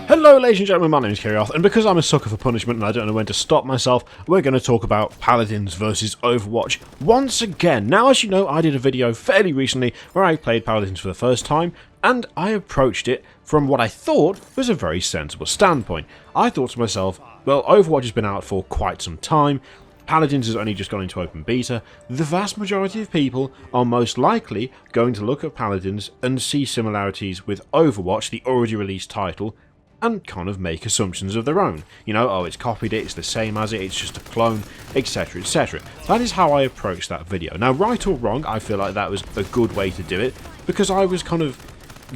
Hello ladies and gentlemen, my name is Kirioth, and because I'm a sucker for punishment and I don't know when to stop myself, we're going to talk about Paladins versus Overwatch once again. Now, as you know, I did a video fairly recently where I played Paladins for the first time, and I approached it from what I thought was a very sensible standpoint. I thought to myself, well, Overwatch has been out for quite some time, Paladins has only just gone into open beta. The vast majority of people are most likely going to look at Paladins and see similarities with Overwatch, the already released title, and kind of make assumptions of their own. You know, oh, it's copied it, it's the same as it, it's just a clone, etc, etc. That is how I approached that video. Now, right or wrong, I feel like that was a good way to do it, because I was kind of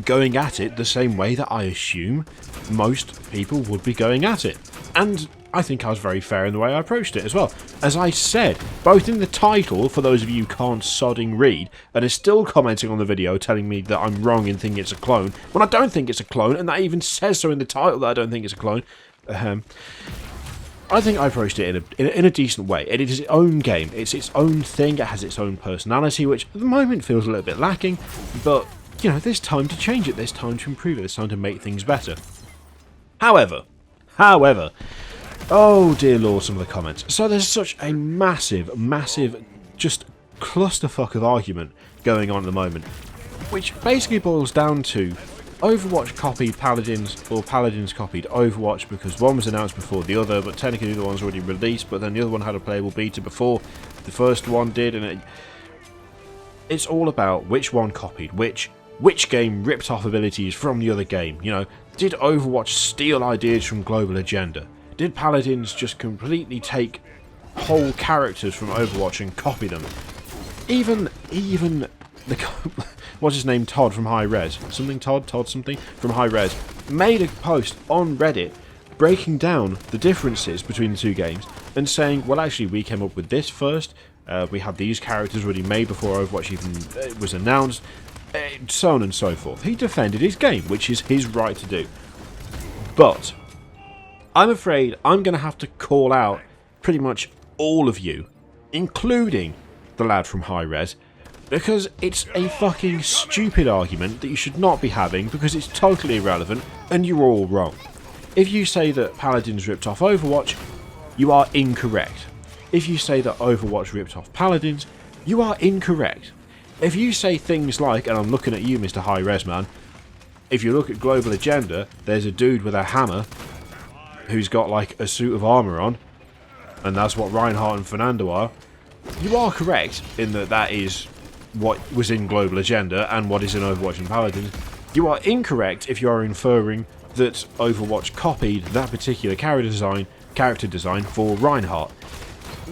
going at it the same way that I assume most people would be going at it. And I think I was very fair in the way I approached it as well. As I said, both in the title, for those of you who can't sodding read, and are still commenting on the video telling me that I'm wrong in thinking it's a clone, when I don't think it's a clone, and that even says so in the title that I don't think it's a clone. I think I approached it in a decent way. It is its own game, it's its own thing, it has its own personality, which at the moment feels a little bit lacking, but, you know, there's time to change it, there's time to improve it, there's time to make things better. However, oh dear lord, some of the comments. So there's such a massive, just clusterfuck of argument going on at the moment, which basically boils down to Overwatch copied Paladins, or Paladins copied Overwatch, because one was announced before the other, but technically the other one's already released, but then the other one had a playable beta before the first one did, and it's all about which one copied which game ripped off abilities from the other game. You know, did Overwatch steal ideas from Global Agenda? Did Paladins just completely take whole characters from Overwatch and copy them? Even the what's his name, Todd from High Res, Todd something from High Res, made a post on Reddit breaking down the differences between the two games and saying, well, actually, we came up with this first. We had these characters already made before Overwatch even was announced, so on and so forth. He defended his game, which is his right to do. But I'm afraid I'm going to have to call out pretty much all of you, including the lad from High Res, because it's a fucking stupid argument that you should not be having, because it's totally irrelevant and you're all wrong. If you say that Paladins ripped off Overwatch, you are incorrect. If you say that Overwatch ripped off Paladins, you are incorrect. If you say things like, and I'm looking at you, Mr. High Res man, if you look at Global Agenda, there's a dude with a hammer who's got like a suit of armour on, and that's what Reinhardt and Fernando are, you are correct in that that is what was in Global Agenda and what is in Overwatch and Paladins. You are incorrect if you are inferring that Overwatch copied that particular character design for Reinhardt,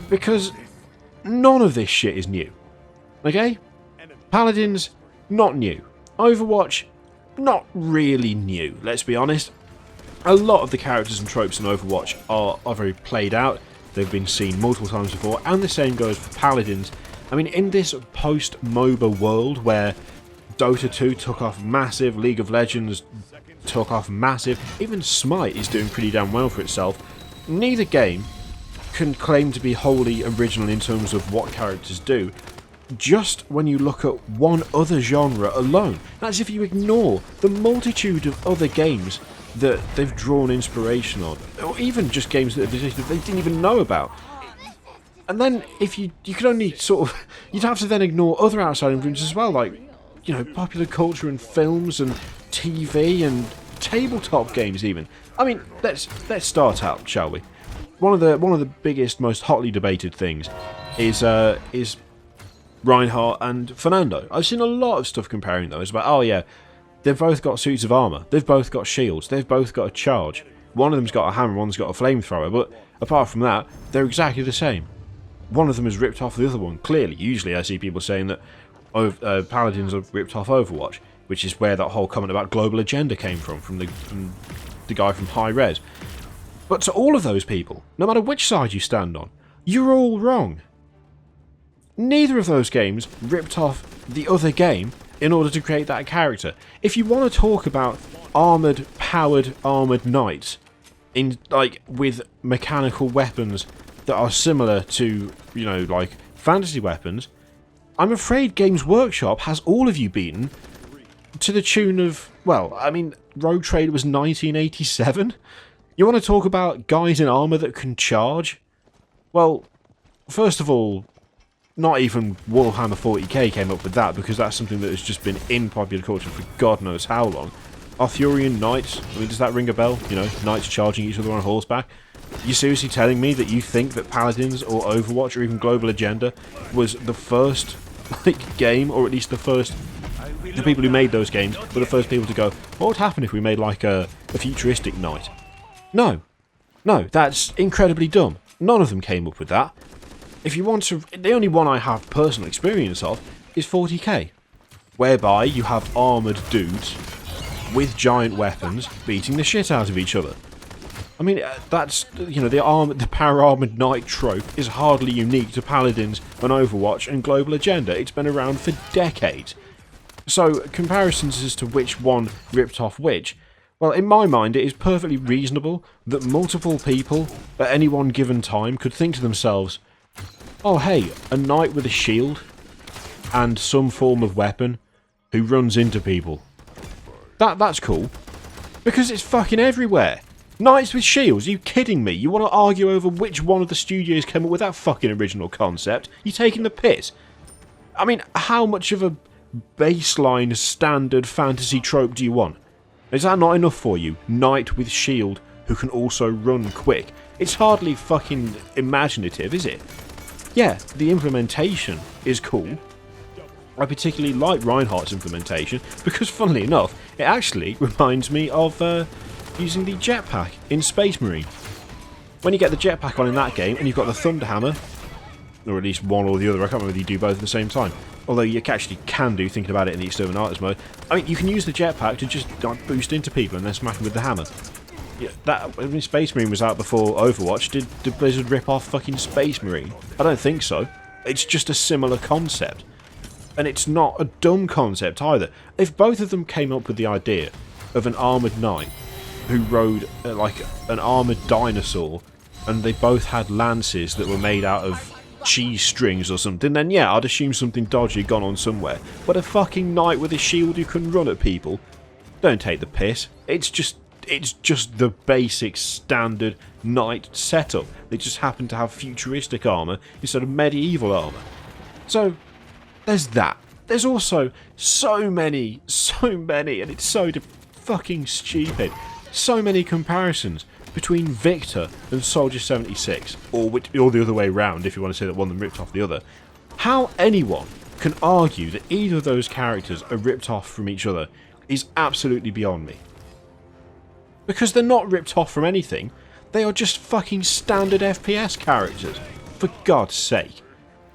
because none of this shit is new. Okay? Paladins, not new. Overwatch, not really new, let's be honest. A lot of the characters and tropes in Overwatch are very played out. They've been seen multiple times before, and the same goes for Paladins. I mean, in this post-MOBA world where Dota 2 took off massive, League of Legends took off massive, even Smite is doing pretty damn well for itself, neither game can claim to be wholly original in terms of what characters do, just when you look at one other genre alone. That's if you ignore the multitude of other games that they've drawn inspiration on, or even just games that they didn't even know about. And then if you could only sort of, you'd have to then ignore other outside influences as well, like, you know, popular culture and films and TV and tabletop games even. I mean, let's start out, shall we? One of the biggest, most hotly debated things is Reinhardt and Fernando. I've seen a lot of stuff comparing those, about, oh yeah, they've both got suits of armour, they've both got shields, they've both got a charge. One of them's got a hammer, one's got a flamethrower, but apart from that, they're exactly the same. One of them is ripped off the other one, clearly. Usually I see people saying that Paladins have ripped off Overwatch, which is where that whole comment about Global Agenda came from the guy from High Res. But to all of those people, no matter which side you stand on, you're all wrong. Neither of those games ripped off the other game in order to create that character. If you want to talk about powered armoured knights in with mechanical weapons that are similar to, you know, like fantasy weapons, I'm afraid Games Workshop has all of you beaten to the tune of, well, I mean, Rogue Trader was 1987? You want to talk about guys in armour that can charge? Well, first of all, not even Warhammer 40k came up with that, because that's something that has just been in popular culture for God knows how long. Arthurian knights, I mean, does that ring a bell? You know, knights charging each other on horseback. You seriously telling me that you think that Paladins or Overwatch or even Global Agenda was the first game, or at least the people who made those games were the first people to go, what would happen if we made like a futuristic knight? No, that's incredibly dumb. None of them came up with that. If you want to, the only one I have personal experience of is 40k, whereby you have armoured dudes with giant weapons beating the shit out of each other. I mean, that's, you know, the power-armoured knight trope is hardly unique to Paladins and Overwatch and Global Agenda. It's been around for decades. So, comparisons as to which one ripped off which, well, in my mind, it is perfectly reasonable that multiple people at any one given time could think to themselves, oh hey, a knight with a shield and some form of weapon who runs into people. That's cool. Because it's fucking everywhere. Knights with shields, are you kidding me? You want to argue over which one of the studios came up with that fucking original concept? You taking the piss? I mean, how much of a baseline standard fantasy trope do you want? Is that not enough for you? Knight with shield who can also run quick. It's hardly fucking imaginative, is it? Yeah, the implementation is cool. I particularly like Reinhardt's implementation because, funnily enough, it actually reminds me of using the jetpack in Space Marine. When you get the jetpack on in that game and you've got the Thunder Hammer, or at least one or the other, I can't remember whether you do both at the same time, although you actually can do, thinking about it in the Exterminatus mode. I mean, you can use the jetpack to just boost into people and then smack them with the hammer. Yeah, I mean, Space Marine was out before Overwatch. Did Blizzard rip off fucking Space Marine? I don't think so. It's just a similar concept. And it's not a dumb concept either. If both of them came up with the idea of an armoured knight who rode like an armoured dinosaur, and they both had lances that were made out of cheese strings or something, then yeah, I'd assume something dodgy had gone on somewhere. But a fucking knight with a shield who can run at people? Don't take the piss. It's just the basic standard knight setup. They just happen to have futuristic armour instead of medieval armour. So, there's that. There's also so many, and it's so fucking stupid, so many comparisons between Victor and Soldier 76, or the other way round if you want to say that one of them ripped off the other. How anyone can argue that either of those characters are ripped off from each other is absolutely beyond me. Because they're not ripped off from anything, they are just fucking standard FPS characters, for God's sake.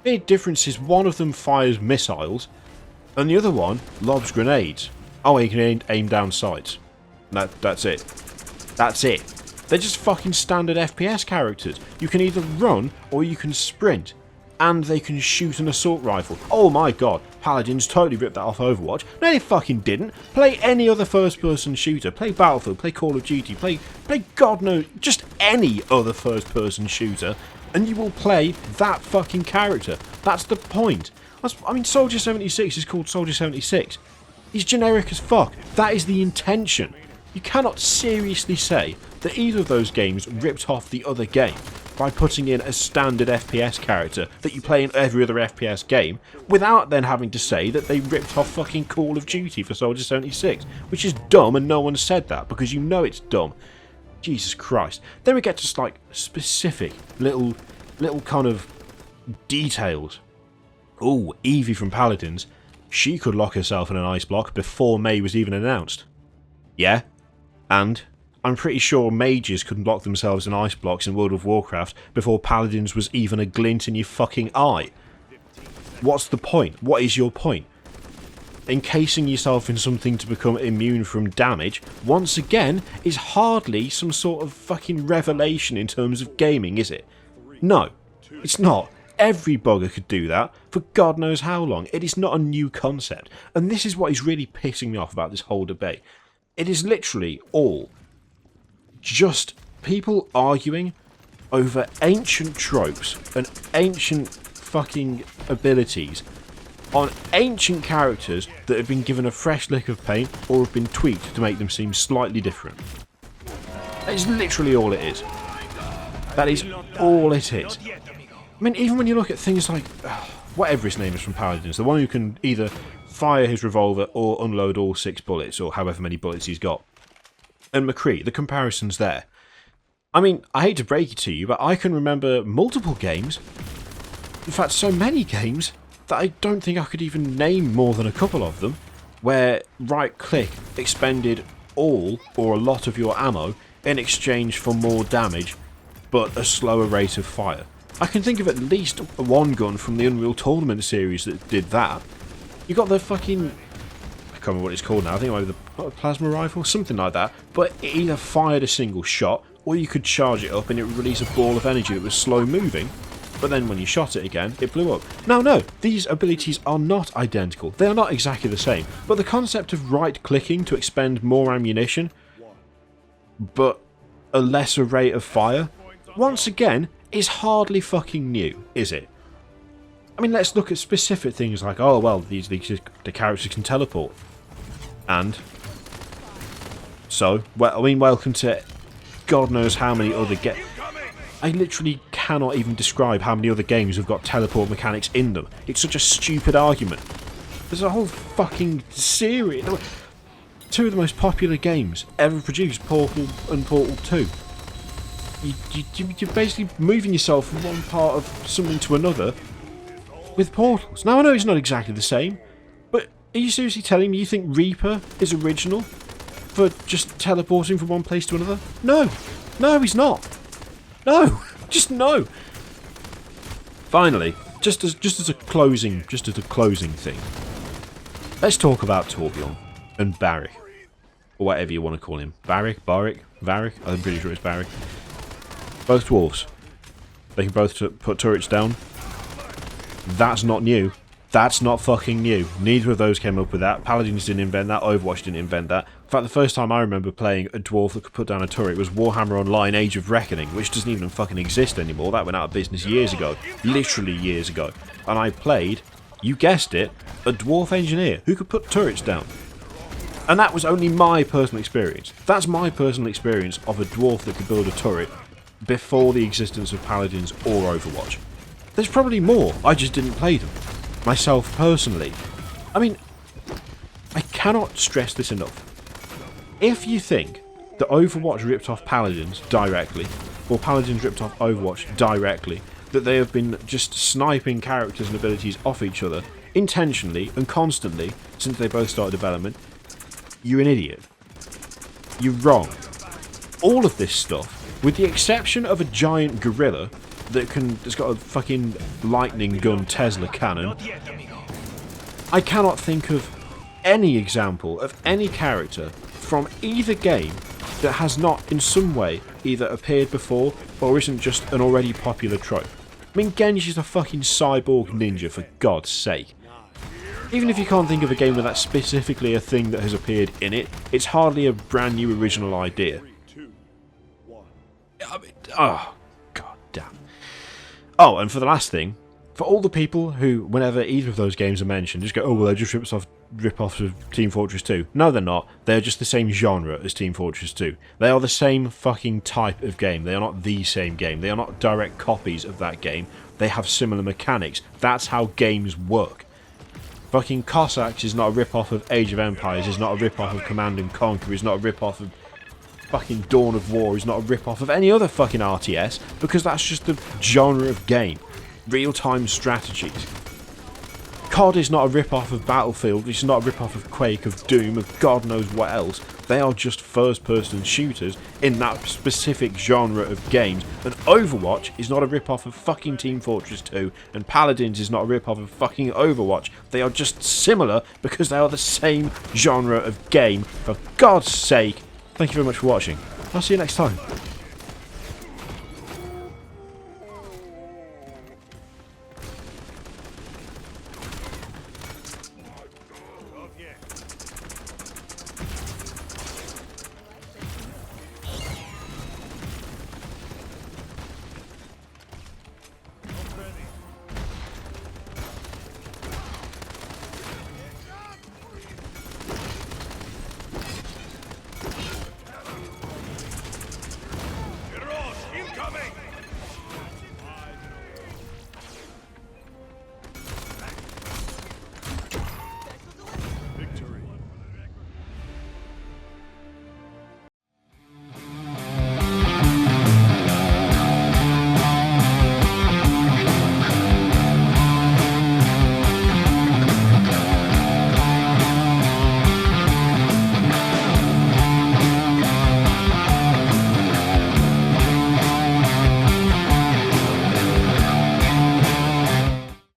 The only difference is one of them fires missiles, and the other one lobs grenades. Oh, he can aim down sights. That's it. That's it. They're just fucking standard FPS characters. You can either run, or you can sprint. And they can shoot an assault rifle. Oh my god, Paladins totally ripped that off Overwatch. No, they fucking didn't. Play any other first-person shooter. Play Battlefield, play Call of Duty, play God knows, just any other first-person shooter, and you will play that fucking character. That's the point. I mean, Soldier 76 is called Soldier 76. He's generic as fuck. That is the intention. You cannot seriously say that either of those games ripped off the other game by putting in a standard FPS character that you play in every other FPS game, without then having to say that they ripped off fucking Call of Duty for Soldier 76, which is dumb, and no one said that because you know it's dumb. Jesus Christ. Then we get to like specific little kind of details. Oh, Evie from Paladins, she could lock herself in an ice block before May was even announced. Yeah, and I'm pretty sure mages couldn't lock themselves in ice blocks in World of Warcraft before Paladins was even a glint in your fucking eye. What's the point? What is your point? Encasing yourself in something to become immune from damage, once again, is hardly some sort of fucking revelation in terms of gaming, is it? No, it's not. Every bugger could do that for God knows how long. It is not a new concept. And this is what is really pissing me off about this whole debate. It is literally all just people arguing over ancient tropes and ancient fucking abilities on ancient characters that have been given a fresh lick of paint or have been tweaked to make them seem slightly different. That is literally all it is. That is all it is. I mean, even when you look at things like, whatever his name is from Paladins, the one who can either fire his revolver or unload all 6 bullets, or however many bullets he's got, and McCree, the comparison's there. I mean, I hate to break it to you, but I can remember multiple games, in fact so many games, that I don't think I could even name more than a couple of them, where right click expended all or a lot of your ammo in exchange for more damage but a slower rate of fire. I can think of at least one gun from the Unreal Tournament series that did that. You got the fucking, I can't remember what it's called now, I think it might be the plasma rifle, something like that, but it either fired a single shot or you could charge it up and it would release a ball of energy that was slow moving, but then when you shot it again, it blew up. Now, no, these abilities are not identical. They are not exactly the same, but the concept of right-clicking to expend more ammunition, but a lesser rate of fire, once again, is hardly fucking new, is it? I mean, let's look at specific things like, oh, well, the characters can teleport. And? So, well, I mean, welcome to God knows how many other I literally cannot even describe how many other games have got teleport mechanics in them. It's such a stupid argument. There's a whole fucking series. 2 of the most popular games ever produced, Portal and Portal 2. You're basically moving yourself from one part of something to another with portals. Now, I know it's not exactly the same, but are you seriously telling me you think Reaper is original for just teleporting from one place to another? No. No, he's not. No. Just no. Finally, just as a closing thing, let's talk about Torbjorn and Barrick, or whatever you want to call him. Barrick? I'm pretty sure it's Barrick. Both dwarves. They can both put turrets down. That's not new. That's not fucking new. Neither of those came up with that. Paladins didn't invent that. Overwatch didn't invent that. In fact, the first time I remember playing a dwarf that could put down a turret was Warhammer Online Age of Reckoning, which doesn't even fucking exist anymore. That went out of business years ago. Literally years ago. And I played, you guessed it, a dwarf engineer who could put turrets down. And that was only my personal experience. That's my personal experience of a dwarf that could build a turret before the existence of Paladins or Overwatch. There's probably more, I just didn't play them. Myself personally. I mean, I cannot stress this enough. If you think that Overwatch ripped off Paladins directly, or Paladins ripped off Overwatch directly, that they have been just sniping characters and abilities off each other, intentionally and constantly, since they both started development, you're an idiot. You're wrong. All of this stuff, with the exception of a giant gorilla that's got a fucking lightning gun Tesla cannon, I cannot think of any example of any character from either game that has not in some way either appeared before or isn't just an already popular trope. I mean, Genji's a fucking cyborg ninja, for God's sake. Even if you can't think of a game with that specifically a thing that has appeared in it, it's hardly a brand new original idea. I mean, oh, god damn. Oh, and for the last thing, for all the people who, whenever either of those games are mentioned, just go, oh, well, they're just rip-offs of Team Fortress 2. No, they're not. They're just the same genre as Team Fortress 2. They are the same fucking type of game. They are not the same game. They are not direct copies of that game. They have similar mechanics. That's how games work. Fucking Cossacks is not a rip-off of Age of Empires, is not a rip-off of Command and Conquer, is not a rip-off of fucking Dawn of War, is not a rip-off of any other fucking RTS, because that's just the genre of game. Real-time strategies. COD is not a rip-off of Battlefield, it's not a rip-off of Quake, of Doom, of God knows what else. They are just first-person shooters in that specific genre of games. And Overwatch is not a rip-off of fucking Team Fortress 2, and Paladins is not a rip-off of fucking Overwatch. They are just similar because they are the same genre of game. For God's sake, thank you very much for watching. I'll see you next time.